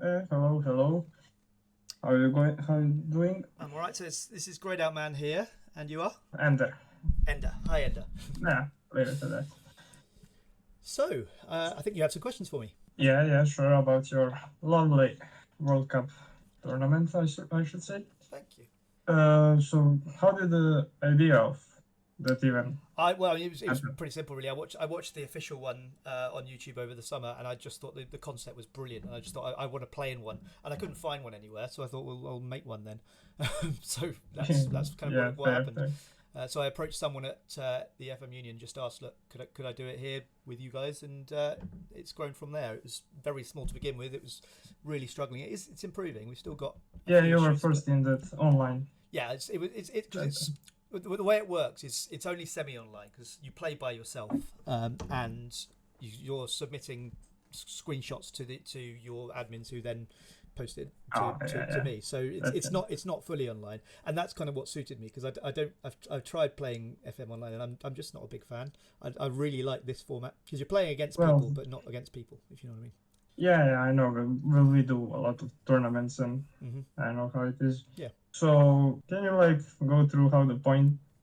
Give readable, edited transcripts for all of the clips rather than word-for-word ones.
Hello, hello. How are you going? How are you doing? I'm all right. So this is GreyedOutMan here, and you are Ender. Ender. Hi, Ender. Yeah, later to that. So I think you have some questions for me. Yeah, sure. About your lovely World Cup tournament, I should say. Thank you. So how did the idea of that even It was happen? pretty simple, really. I watched the official one on YouTube over the summer, and I just thought the concept was brilliant. And I just thought I want to play in one, and I couldn't find one anywhere, so I thought, well, I'll make one then. So that's kind of Yeah, what fair, happened. fair. So I approached someone at the FM Union, just asked, look, could I do it here with you guys? And it's grown from there. It was very small to begin with. It was really struggling. It's improving. We've still got a Yeah, few you were issues, but first in that online. yeah, because the way it works is it's only semi-online because you play by yourself, and you're submitting screenshots to your admins who then post it Oh, yeah, to yeah. me. So it's not fully online, and that's kind of what suited me because I've tried playing FM online and I'm just not a big fan. I really like this format because you're playing against Well, people but not against people, if you know what I mean. yeah, I know. We do a lot of tournaments, and Mm-hmm. I know how it is. Yeah. So can you go through how the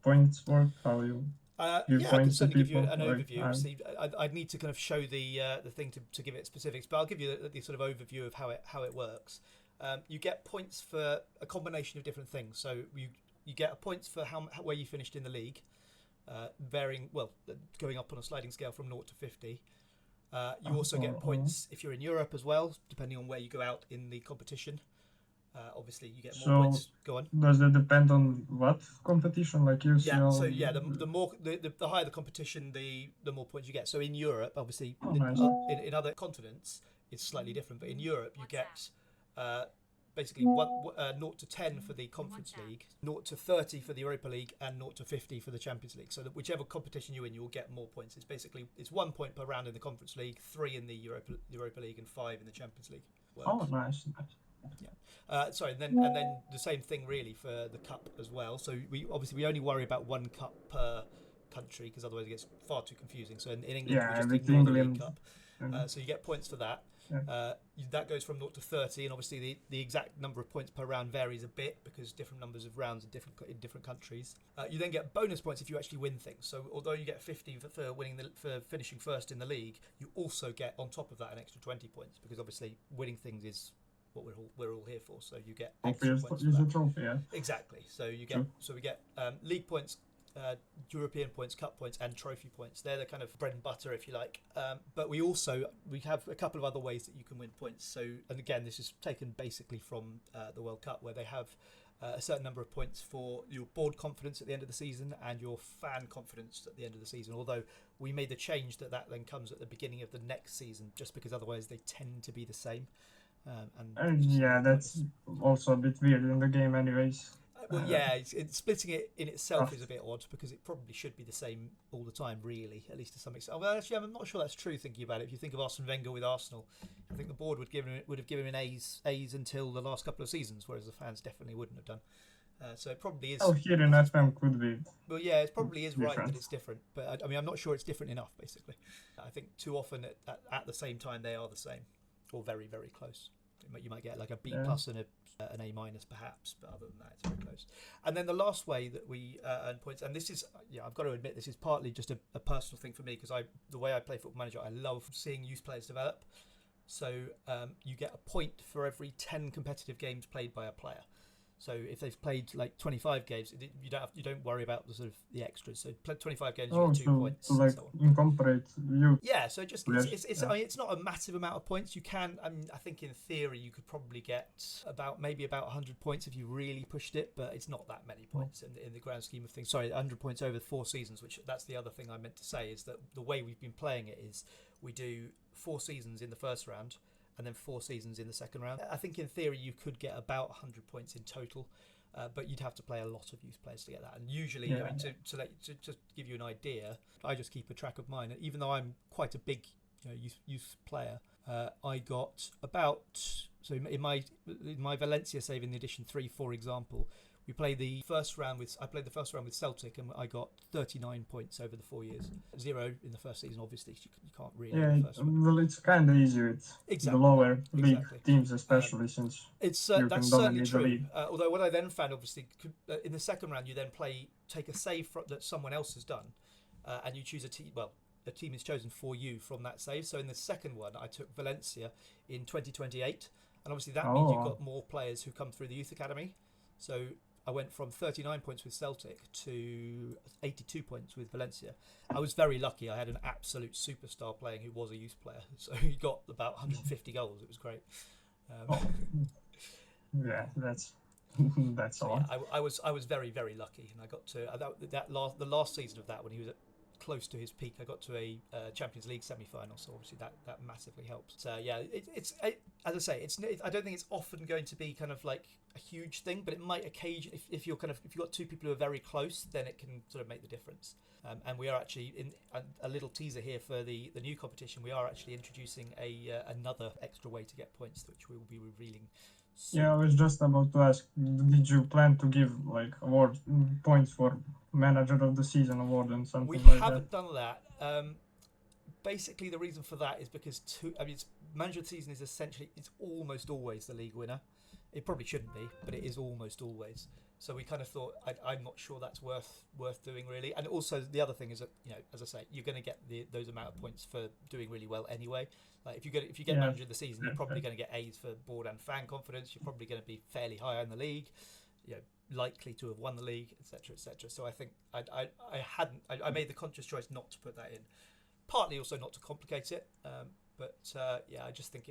points work? How you give Yeah, I can points to certainly give you people? an overview. Obviously, I'd need to kind of show the thing to give it specifics, but I'll give you the sort of overview of how it works. You get points for a combination of different things. So you get points for where you finished in the league, varying going up on a sliding scale from 0 to 50. You also get points if you're in Europe as well, depending on where you go out in the competition. Obviously, you get more points. Go on. Does that depend on what competition, like Yeah, so UCL? yeah, the higher the competition, the more points you get. So in Europe, obviously, Oh, nice. in other continents, it's slightly different. But in Europe, you get basically 0 to 10 for the Conference League, 0 to 30 for the Europa League, and 0 to 50 for the Champions League. So that whichever competition you're in, you'll get more points. It's 1 point per round in the Conference League, 3 in the Europa League, and 5 in the Champions League. Oh, nice. Yeah. Sorry, and then the same thing really for the cup as well. So we only worry about one cup per country because otherwise it gets far too confusing. So in England we just ignore the League Cup. So you get points for that. Yeah. That goes from 0 to 30, and obviously the exact number of points per round varies a bit because different numbers of rounds in different countries. You then get bonus points if you actually win things. So although you get 50 for finishing first in the league, you also get on top of that an extra 20 points because obviously winning things is what we're all here for. So you get extra points for that. A trophy, yeah. Exactly. So we get league points, European points, cup points, and trophy points. They're the kind of bread and butter, if you like. But we have a couple of other ways that you can win points. So, and again, this is taken basically from the World Cup, where they have a certain number of points for your board confidence at the end of the season and your fan confidence at the end of the season. Although we made the change that then comes at the beginning of the next season, just because otherwise they tend to be the same. Yeah, that's also a bit weird in the game, anyways. Well, yeah, splitting it in itself is a bit odd because it probably should be the same all the time, really, at least to some extent. Well, actually, I'm not sure that's true. Thinking about it, if you think of Arsene Wenger with Arsenal, I think the board would have given him A's until the last couple of seasons, whereas the fans definitely wouldn't have done. So it probably is. Oh, here in FM could be. Well, yeah, it probably is different. Right that it's different, but I mean, I'm not sure it's different enough. Basically, I think too often at the same time they are the same, or very very close. You might get like a B plus and an A minus perhaps, but other than that, it's very close. And then the last way that we earn points, and this is, I've got to admit, this is partly just a personal thing for me because the way I play Football Manager, I love seeing youth players develop. So you get a point for every 10 competitive games played by a player. So if they've played like 25 games, you don't worry about the sort of the extras. So play 25 games, you get 2 points. To like so incorporate you. Yeah, so just it's I mean, it's not a massive amount of points. You can, I think in theory you could probably get maybe about 100 points if you really pushed it, but it's not that many points in the grand scheme of things. Sorry, 100 points over 4 seasons, which that's the other thing I meant to say is that the way we've been playing it is we do 4 seasons in the first round and then 4 seasons in the second round. I think in theory you could get about 100 points in total, but you'd have to play a lot of youth players to get that. And usually, I mean, to just give you an idea, I just keep a track of mine. Even though I'm quite a big youth player, I got about in my Valencia save in the edition 3, for example, we played the first round with. I played the first round with Celtic, and I got 39 points over the 4 years. 0 in the first season, obviously. You can't really. Yeah, well, it's kind of easy with the lower league teams, especially since it's you that's can certainly dominate the true. league. Although what I then found, obviously, in the second round, you then take a save that someone else has done, and you choose a team. Well, a team is chosen for you from that save. So in the second one, I took Valencia in 2028, and obviously that means you've got more players who come through the youth academy. So I went from 39 points with Celtic to 82 points with Valencia. I was very lucky. I had an absolute superstar playing who was a youth player, so he got about 150 goals. It was great. Yeah, that's so, a lot. Yeah, I was very, very lucky, and I got to the last season of that when he was close to his peak. I got to a Champions League semi-final, so obviously that massively helps. So yeah, as I say, I don't think it's often going to be kind of like a huge thing, but it might occasionally, if you've got two people who are very close, then it can sort of make the difference. And we are actually in a little teaser here for the new competition. We are actually introducing another extra way to get points, which we will be revealing soon. Yeah, I was just about to ask, did you plan to give like award points for Manager of the Season award and something like that? We haven't done that. Basically, the reason for that is because Manager of the Season is essentially, it's almost always the league winner. It probably shouldn't be, but it is almost always. So we kind of thought, I'm not sure that's worth doing really. And also the other thing is that, as I say, you're going to get those amount of points for doing really well anyway. Like if you get Manager of the Season, you're probably going to get A's for board and fan confidence. You're probably going to be fairly high in the league, likely to have won the league, etc., etc. So I think I made the conscious choice not to put that in. Partly also not to complicate it. But I just think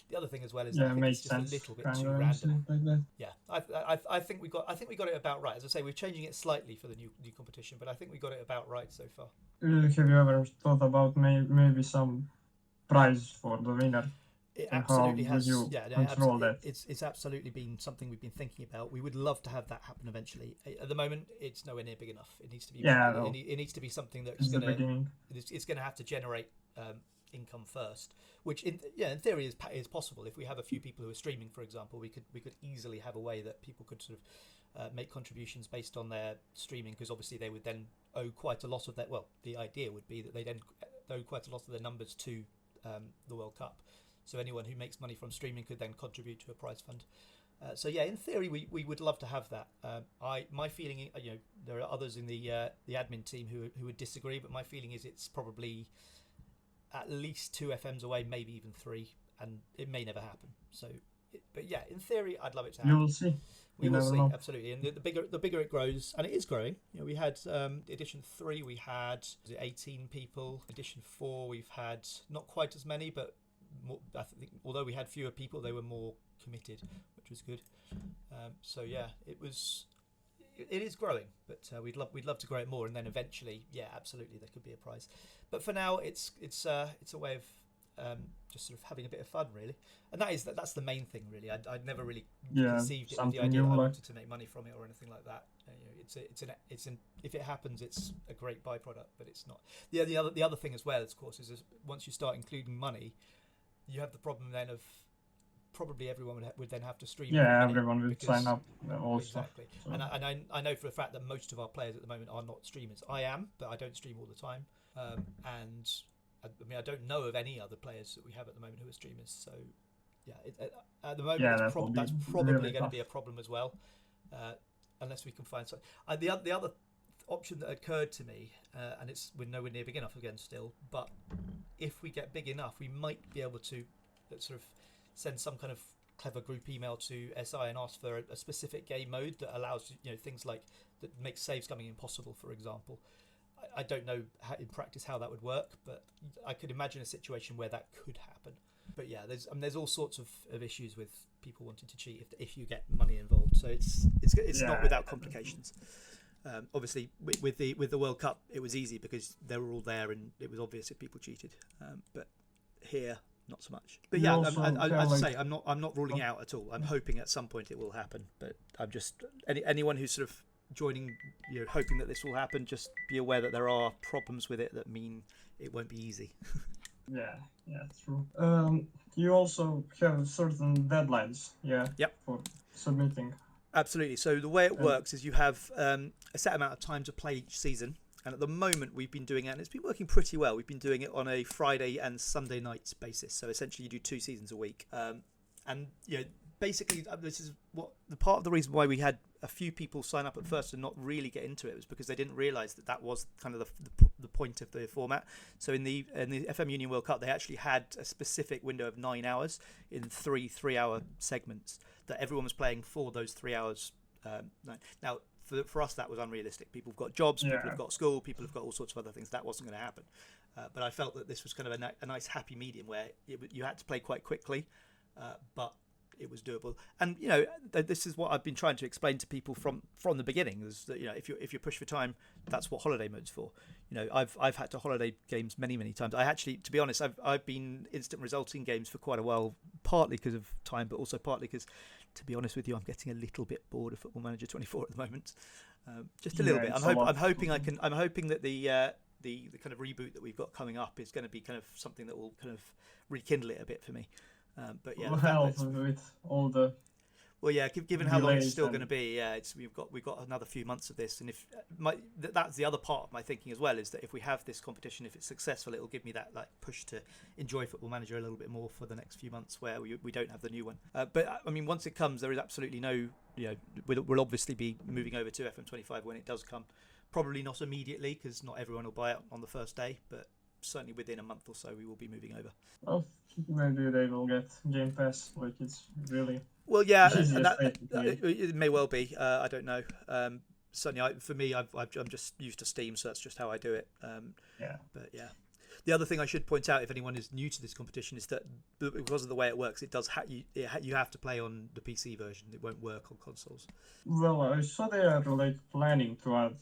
the other thing as well is I think it's just a little bit too random. Like yeah, I think we got it about right. As I say, we're changing it slightly for the new competition, but I think we got it about right so far. Have you ever thought about maybe some prize for the winner? It absolutely has. Control that? It's absolutely been something we've been thinking about. We would love to have that happen eventually. At the moment, it's nowhere near big enough. It needs to be. It needs to be something that's going to. It's going to have to generate income first, which in theory is possible. If we have a few people who are streaming, for example, we could easily have a way that people could sort of make contributions based on their streaming, because obviously they would then owe quite a lot of that. Well, the idea would be that they then owe quite a lot of their numbers to the World Cup. So anyone who makes money from streaming could then contribute to a prize fund. So in theory, we would love to have that. My feeling, there are others in the admin team who would disagree, but my feeling is it's probably at least 2 FMs away, maybe even 3, and it may never happen. So, in theory, I'd love it to happen. You will see. We will see, absolutely. And the bigger it grows, and it is growing. We had edition 3, we had 18 people. Edition 4, we've had not quite as many, but more, I think although we had fewer people, they were more committed, which was good. It is growing, but we'd love to grow it more, and then eventually, absolutely, there could be a prize. But for now, it's a way of just sort of having a bit of fun, really, and that's the main thing, really. I'd never really conceived it with the idea that I wanted to make money from it or anything like that. If it happens, it's a great byproduct, but it's not. The other thing as well, of course, is once you start including money, you have the problem then of probably everyone would then have to stream. Yeah, everyone would sign up also. Exactly. So. And I know for a fact that most of our players at the moment are not streamers. I am, but I don't stream all the time. And I don't know of any other players that we have at the moment who are streamers. So at the moment that's probably really going to be a problem as well, unless we can find something. The other option that occurred to me, and we're nowhere near big enough again still, but if we get big enough, we might be able to sort of send some kind of clever group email to SI and ask for a specific game mode that allows things like that makes saves coming impossible, for example. I don't know in practice how that would work, but I could imagine a situation where that could happen. But there's all sorts of issues with people wanting to cheat if you get money involved. So it's not without complications. Obviously, with the World Cup, it was easy because they were all there and it was obvious if people cheated. But here, not so much. But as I say, I'm not ruling out at all. I'm hoping at some point it will happen. But I'm just anyone who's sort of joining, hoping that this will happen, just be aware that there are problems with it that mean it won't be easy. Yeah, true. You also have certain deadlines, Yep. for submitting. Absolutely. So the way it works is you have a set amount of time to play each season. And at the moment, we've been doing it, and it's been working pretty well. We've been doing it on a Friday and Sunday nights basis. So essentially, you do 2 seasons a week. And basically, this is what the part of the reason why we had a few people sign up at first and not really get into it was because they didn't realise that was kind of the point of the format. So in the FM Union World Cup, they actually had a specific window of 9 hours in 3-hour segments that everyone was playing for those 3 hours. Now, for us, that was unrealistic. People have got jobs, people have got school, people have got all sorts of other things. That wasn't going to happen. But I felt that this was kind of a nice happy medium where you had to play quite quickly, but it was doable. And this is what I've been trying to explain to people from the beginning, is that if you're pushed for time, that's what holiday mode's for. I've had to holiday games many times. I actually, to be honest, I've been instant resulting games for quite a while, partly because of time, but also partly because, to be honest with you, I'm getting a little bit bored of Football Manager 24 at the moment. Just a little bit. I'm hoping that the kind of reboot that we've got coming up is going to be kind of something that will kind of rekindle it a bit for me. But yeah, with all the given how long it's still going to be, we've got another few months of this, and if that's the other part of my thinking as well, is that if we have this competition, if it's successful, it will give me that push to enjoy Football Manager a little bit more for the next few months where we don't have the new one. But I mean, once it comes, there is absolutely no, we'll obviously be moving over to FM25 when it does come. Probably not immediately because not everyone will buy it on the first day, but certainly within a month or so we will be moving over. Well, maybe they will get Game Pass, it's really it may well be. I don't know. Certainly, for me, I'm just used to Steam, so that's just how I do it. But yeah, the other thing I should point out, if anyone is new to this competition, is that because of the way it works, it does you have to play on the PC version. It won't work on consoles. Well, I saw they are planning to add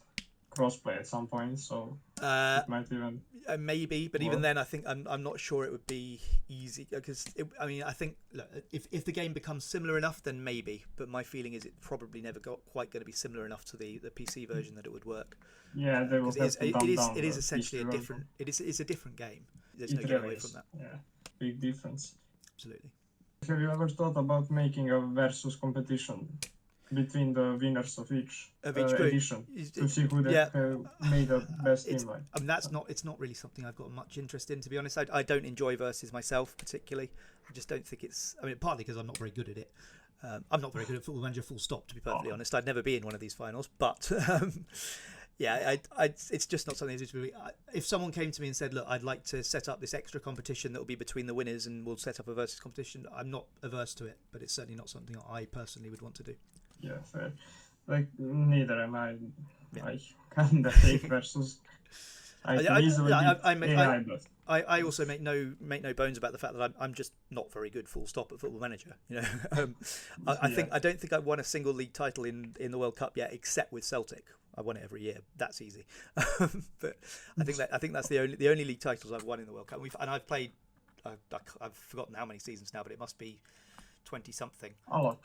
crossplay at some point, so it might even maybe, but even then, I think I'm not sure it would be easy because I think if the game becomes similar enough, then maybe. But my feeling is it probably never got quite going to be similar enough to the PC version that it would work. Yeah, they will. It is essentially a different. It's a different game. There's no getting away from that. Yeah, big difference. Absolutely. Have you ever thought about making a versus competition between the winners of each edition to see who made the best team? It's not really something I've got much interest in, to be honest. I don't enjoy versus myself particularly. I just don't think it's. I mean, partly because I'm not very good at it. I'm not very good at Football Manager. Full stop. To be perfectly honest, I'd never be in one of these finals. But it's just not something. If someone came to me and said, "Look, I'd like to set up this extra competition that will be between the winners, and we'll set up a versus competition," I'm not averse to it, but it's certainly not something I personally would want to do. Yeah, fair. Neither am I. Yeah. I kind of hate versus. I also make no bones about the fact that I'm just not very good. Full stop at Football Manager. I don't think I've won a single league title in the World Cup yet, except with Celtic. I won it every year. That's easy. But I think that's the only league titles I've won in the World Cup. I've played. I've forgotten how many seasons now, but it must be 20-something. A lot.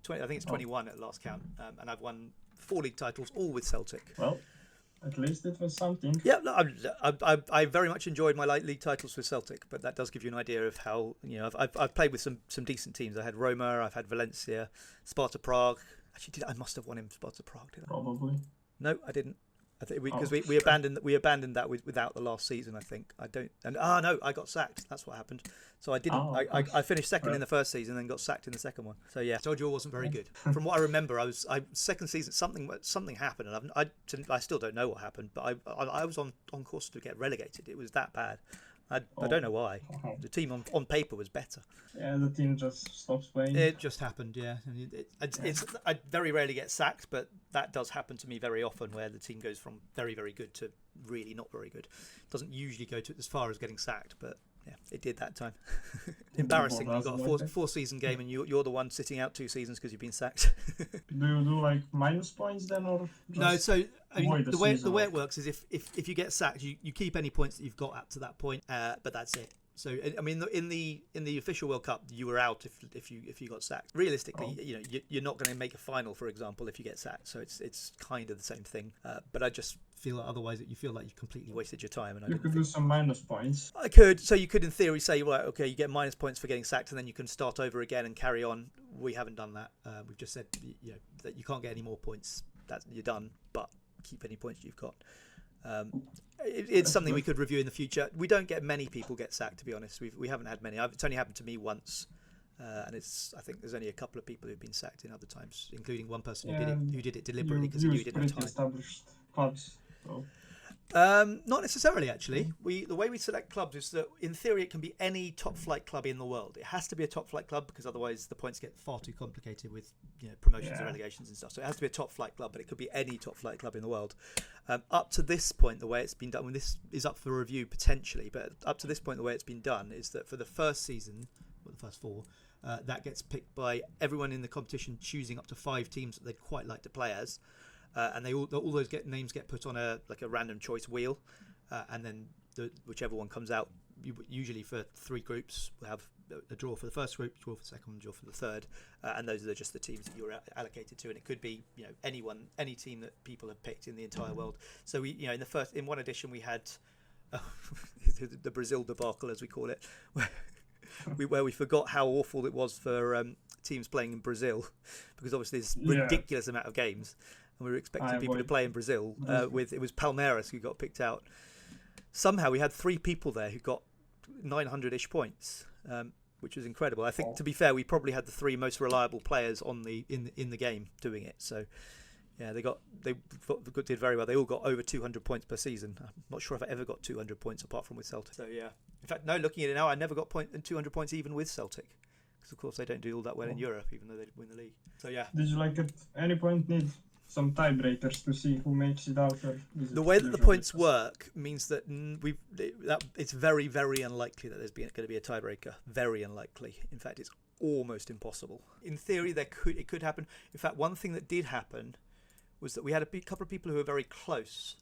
20. I think it's 21 at last count, and I've won 4 league titles, all with Celtic. Well, at least it was something. Yeah, I very much enjoyed my league titles with Celtic, but that does give you an idea of how I've played with some decent teams. I had Roma, I've had Valencia, Sparta Prague. Actually, I must have won in Sparta Prague. Did I? Probably. No, I didn't. I think because we abandoned that without the last season. I think I don't. And no, I got sacked. That's what happened. So I didn't. I finished second in the first season, and then got sacked in the second one. So yeah, told you I wasn't very good. From what I remember, second season something happened, and I still don't know what happened. But I was on course to get relegated. It was that bad. I don't know why. The team on paper was better. Yeah, the team just stops playing. It just happened, yeah. I very rarely get sacked, but that does happen to me very often, where the team goes from very, very good to really not very good. It doesn't usually go to as far as getting sacked, but yeah, it did that time. Embarrassing. You've got a four-season game, and you're the one sitting out 2 seasons because you've been sacked. Do you do minus points then, or no? So I mean, the way it works is if you get sacked, you keep any points that you've got up to that point, but that's it. So I mean, in the official World Cup, you were out if you got sacked. Realistically, you know, you're not going to make a final, for example, if you get sacked. So it's kind of the same thing. But I just feel like otherwise you feel like you've completely wasted your time. And you could do some minus points. I could. So you could, in theory, say, well, okay, you get minus points for getting sacked, and then you can start over again and carry on. We haven't done that. We've just said, you know, that you can't get any more points. That you're done, but keep any points you've got. It's something we could review in the future. We don't get many people get sacked, to be honest. We haven't had many. It's only happened to me once, and I think there's only a couple of people who've been sacked in other times, including one person who did it deliberately because he knew he didn't have time. Established clubs, so. Not necessarily, actually. The way we select clubs is that, in theory, it can be any top flight club in the world. It has to be a top flight club because otherwise the points get far too complicated with, you know, promotions and relegations and stuff. So it has to be a top flight club, but it could be any top flight club in the world. Up to this point, the way it's been done, when this is up for review potentially, but up to this point, the way it's been done is that for the first season, or the first 4, that gets picked by everyone in the competition choosing up to 5 teams that they'd quite like to play as. And all those names get put on a random choice wheel, and then whichever one comes out, usually for 3 groups, we'll have a draw for the first group, draw for the second, draw for the third, and those are just the teams that you're allocated to. And it could be, you know, any team that people have picked in the entire world. So we, you know, in one edition we had the Brazil debacle, as we call it, where we forgot how awful it was for teams playing in Brazil, because obviously there's ridiculous amount of games. And we were expecting people to play in Brazil. It was Palmeiras who got picked out. Somehow we had 3 people there who got 900-ish points, which was incredible. I think, to be fair, we probably had the 3 most reliable players in the game doing it. So, yeah, they did very well. They all got over 200 points per season. I'm not sure if I ever got 200 points apart from with Celtic. So, yeah. In fact, no, looking at it now, I never got 200 points even with Celtic. Because, of course, they don't do all that well in Europe, even though they win the league. So, yeah. Did you, at any point, need some tiebreakers to see who makes it out? Or the way that the points work means that it's very, very unlikely that there's going to be a tiebreaker. Very unlikely. In fact, it's almost impossible. In theory, it could happen. In fact, one thing that did happen was that we had a couple of people who were very close,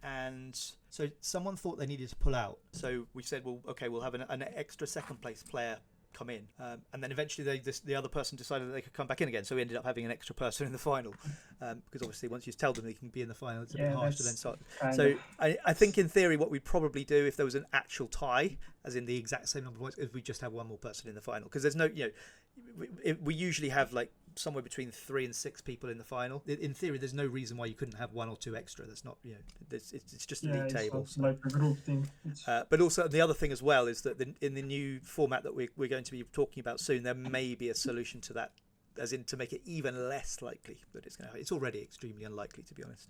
and so someone thought they needed to pull out. So we said, well, okay, we'll have an extra second place player come in, and then eventually the other person decided that they could come back in again, so we ended up having an extra person in the final, because obviously once you tell them they can be in the final, it's a bit harsh to then start. So I think in theory what we'd probably do if there was an actual tie, as in the exact same number of points, is we just have one more person in the final, because there's no, you know, we usually have somewhere between 3 and 6 people in the final. In theory, there's no reason why you couldn't have 1 or 2 extra. That's not, you know, it's just a league table. So. Like a group thing. But also the other thing as well is that in the new format that we're going to be talking about soon, there may be a solution to that, as in to make it even less likely that it's going to happen. It's already extremely unlikely, to be honest.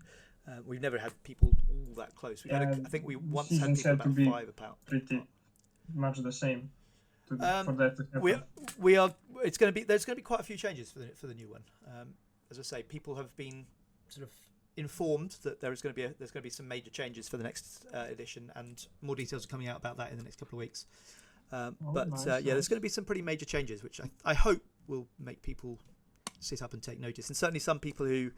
We've never had people all that close. I think we once had people about 5 about. Pretty much the same. For that to happen. There's going to be quite a few changes for the new one. As I say, people have been sort of informed that there's going to be some major changes for the next edition, and more details are coming out about that in the next couple of weeks. Nice. There's going to be some pretty major changes, which I hope will make people sit up and take notice. And certainly some people who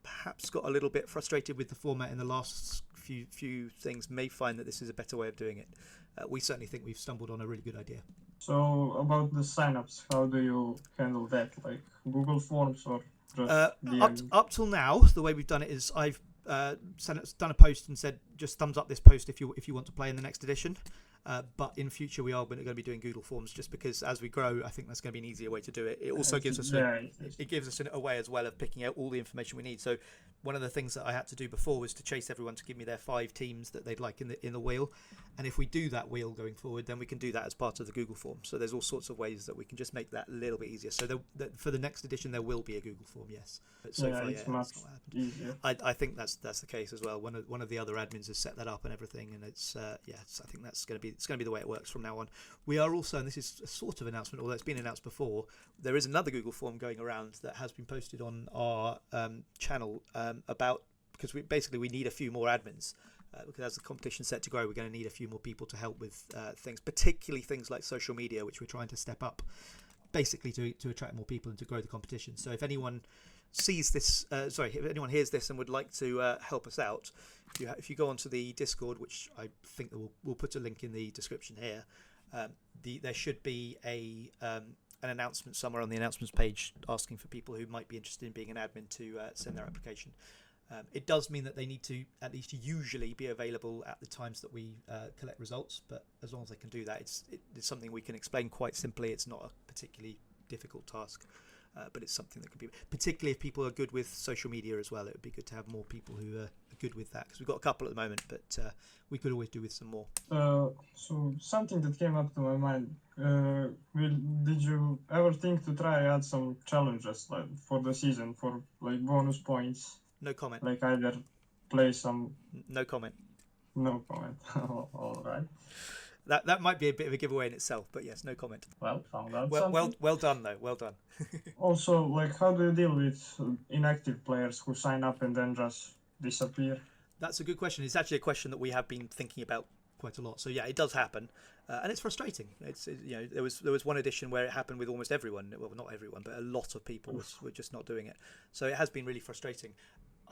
perhaps got a little bit frustrated with the format in the last few things may find that this is a better way of doing it. We certainly think we've stumbled on a really good idea. So about the signups, how do you handle that? Like Google Forms or just up till now, the way we've done it is I've done a post and said just thumbs up this post if you want to play in the next edition. But in future we are going to be doing Google Forms, just because as we grow, I think that's going to be an easier way to do it. It also gives us a way as well of picking out all the information we need. So one of the things that I had to do before was to chase everyone to give me their 5 teams that they'd like in the wheel. And if we do that wheel going forward, then we can do that as part of the Google form. So there's all sorts of ways that we can just make that a little bit easier. So for the next edition, there will be a Google form, yes. But so far, it's much easier. I think that's the case as well. One of the other admins has set that up and everything, and I think that's going to be the way it works from now on. We are also, and this is a sort of announcement, although it's been announced before, there is another Google form going around that has been posted on our channel because we need a few more admins. Because as the competition's set to grow, we're going to need a few more people to help with things, particularly things like social media, which we're trying to step up, basically to attract more people and to grow the competition. So if anyone sees this, if anyone hears this and would like to help us out, if you go onto the Discord, which I think we'll put a link in the description here, there should be an announcement somewhere on the announcements page asking for people who might be interested in being an admin to send their application. It does mean that they need to at least usually be available at the times that we collect results, but as long as they can do that, it's something we can explain quite simply. It's not a particularly difficult task, but it's something that can be, particularly if people are good with social media as well. It would be good to have more people who are good with that, because we've got a couple at the moment, but we could always do with some more. So something that came up to my mind, did you ever think to try add some challenges like for the season, for like bonus points? No comment. Like either play some... No comment. No comment. All right. That might be a bit of a giveaway in itself, but yes, no comment. Well, found out well done though. Well done. Also, like, how do you deal with inactive players who sign up and then just disappear? That's a good question. It's actually a question that we have been thinking about quite a lot. So yeah, it does happen, and it's frustrating. There was one edition where it happened with almost everyone. Well, not everyone, but a lot of people were just not doing it. So it has been really frustrating.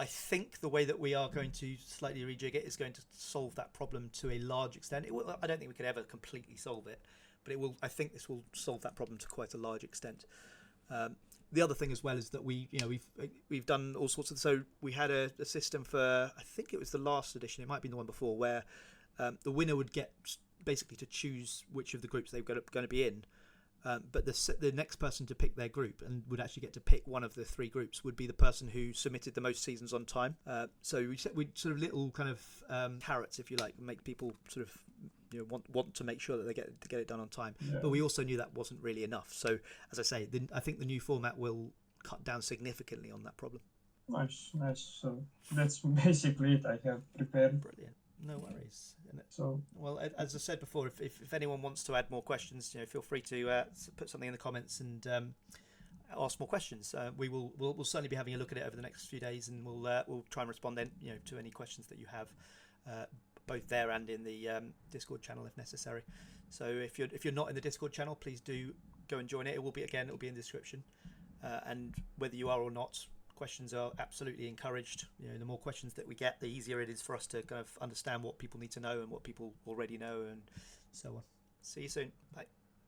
I think the way that we are going to slightly rejig it is going to solve that problem to a large extent. I don't think we could ever completely solve it, but it will. I think this will solve that problem to quite a large extent. The other thing as well is that we've done all sorts of. So we had a system for, I think it was the last edition. It might be the one before, where the winner would get basically to choose which of the groups they were going to be in. But the next person to pick their group and would actually get to pick one of the three groups would be the person who submitted the most seasons on time. So we sort of little kind of carrots, if you like, make people sort of want to make sure that they get it done on time. Yeah. But we also knew that wasn't really enough. So as I say, I think the new format will cut down significantly on that problem. Nice. So that's basically it I have prepared. Brilliant. No worries. So, well, as I said before, if anyone wants to add more questions, feel free to put something in the comments and ask more questions. We'll certainly be having a look at it over the next few days, and we'll try and respond then, to any questions that you have, both there and in the Discord channel if necessary. So if you're not in the Discord channel, please do go and join it. It will be in the description, and whether you are or not, questions are absolutely encouraged. The more questions that we get, the easier it is for us to kind of understand what people need to know and what people already know, and so on. See you soon. Bye.